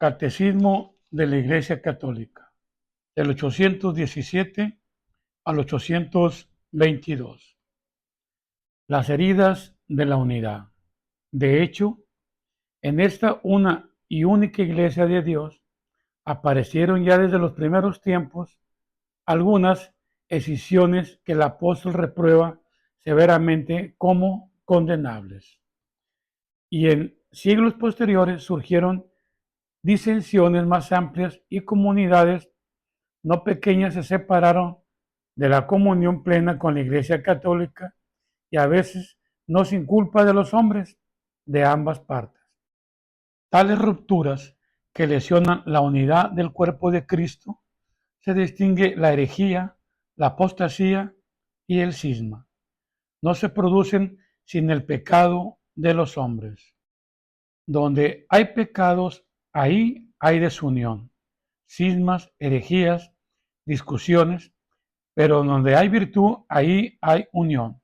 Catecismo de la Iglesia Católica, del 817 al 822. Las heridas de la unidad. De hecho, en esta una y única Iglesia de Dios aparecieron ya desde los primeros tiempos algunas escisiones que el apóstol reprueba severamente como condenables. Y en siglos posteriores surgieron disensiones más amplias y comunidades no pequeñas se separaron de la comunión plena con la Iglesia Católica y a veces no sin culpa de los hombres de ambas partes. Tales rupturas que lesionan la unidad del cuerpo de Cristo se distingue la herejía, la apostasía y el cisma. No se producen sin el pecado de los hombres. Donde hay pecados, ahí hay desunión, cismas, herejías, discusiones, pero donde hay virtud, ahí hay unión,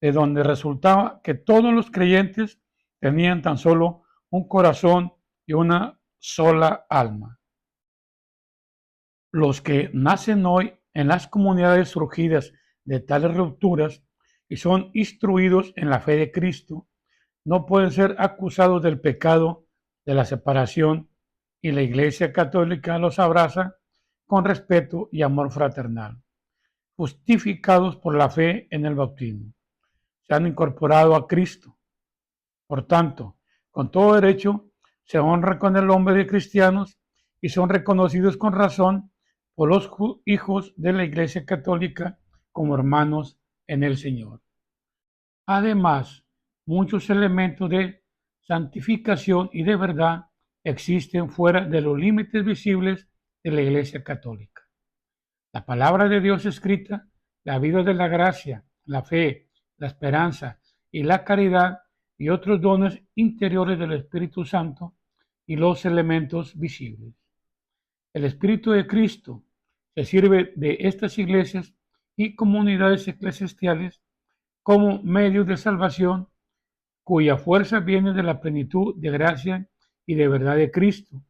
de donde resultaba que todos los creyentes tenían tan solo un corazón y una sola alma. Los que nacen hoy en las comunidades surgidas de tales rupturas y son instruidos en la fe de Cristo, no pueden ser acusados del pecado de la separación y la Iglesia Católica los abraza con respeto y amor fraternal, justificados por la fe en el bautismo. Se han incorporado a Cristo. Por tanto, con todo derecho, se honra con el nombre de cristianos y son reconocidos con razón por los hijos de la Iglesia Católica como hermanos en el Señor. Además, muchos elementos de santificación y de verdad existen fuera de los límites visibles de la Iglesia Católica. La palabra de Dios escrita, la vida de la gracia, la fe, la esperanza y la caridad y otros dones interiores del Espíritu Santo y los elementos visibles. El Espíritu de Cristo se sirve de estas iglesias y comunidades eclesiastales como medios de salvación cuya fuerza viene de la plenitud de gracia y de verdad de Cristo.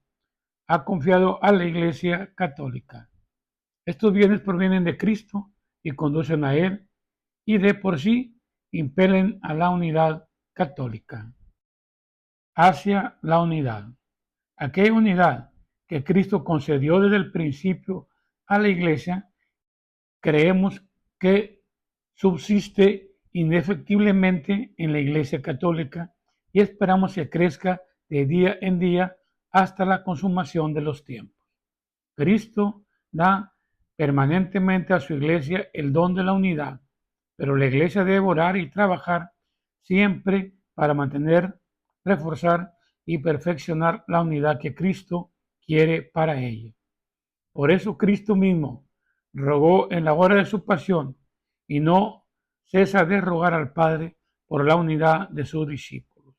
Ha confiado a la Iglesia Católica. Estos bienes provienen de Cristo y conducen a Él y de por sí impelen a la unidad católica. Hacia la unidad. Aquella unidad que Cristo concedió desde el principio a la Iglesia, creemos que subsiste indefectiblemente en la Iglesia Católica y esperamos que crezca de día en día hasta la consumación de los tiempos. Cristo da permanentemente a su Iglesia el don de la unidad, pero la Iglesia debe orar y trabajar siempre para mantener, reforzar y perfeccionar la unidad que Cristo quiere para ella. Por eso Cristo mismo rogó en la hora de su pasión y no cesa de rogar al Padre por la unidad de sus discípulos.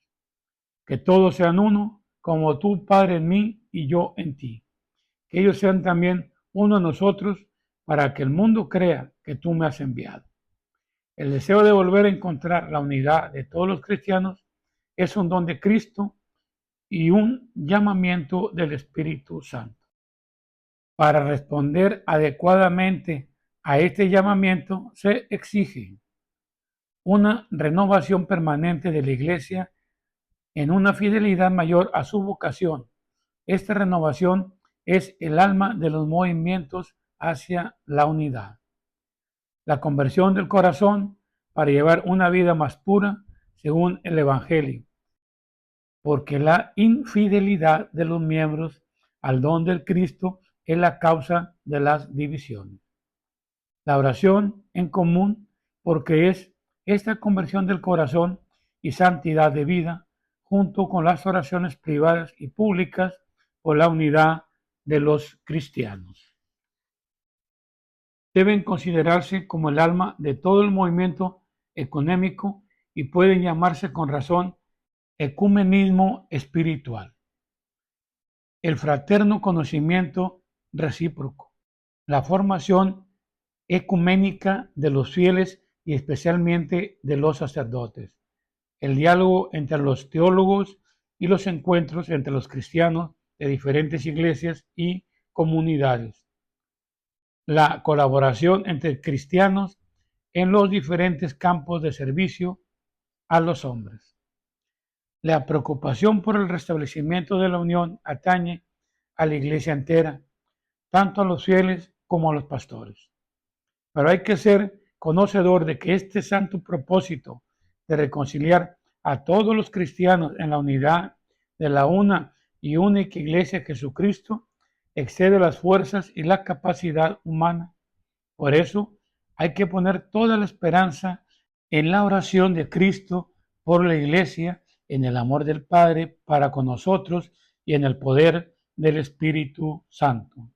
Que todos sean uno, como tú, Padre, en mí y yo en ti. Que ellos sean también uno en nosotros, para que el mundo crea que tú me has enviado. El deseo de volver a encontrar la unidad de todos los cristianos es un don de Cristo y un llamamiento del Espíritu Santo. Para responder adecuadamente a este llamamiento se exige una renovación permanente de la Iglesia en una fidelidad mayor a su vocación. Esta renovación es el alma de los movimientos hacia la unidad. La conversión del corazón para llevar una vida más pura según el Evangelio, porque la infidelidad de los miembros al don del Cristo es la causa de las divisiones. La oración en común, porque es esta conversión del corazón y santidad de vida, junto con las oraciones privadas y públicas por la unidad de los cristianos. Deben considerarse como el alma de todo el movimiento ecuménico y pueden llamarse con razón ecumenismo espiritual. El fraterno conocimiento recíproco, la formación ecuménica de los fieles y especialmente de los sacerdotes, el diálogo entre los teólogos y los encuentros entre los cristianos de diferentes iglesias y comunidades. La colaboración entre cristianos en los diferentes campos de servicio a los hombres. La preocupación por el restablecimiento de la unión atañe a la iglesia entera, tanto a los fieles como a los pastores. Pero hay que ser conocedor de que este santo propósito de reconciliar a todos los cristianos en la unidad de la una y única iglesia Jesucristo excede las fuerzas y la capacidad humana. Por eso hay que poner toda la esperanza en la oración de Cristo por la iglesia, en el amor del Padre para con nosotros y en el poder del Espíritu Santo.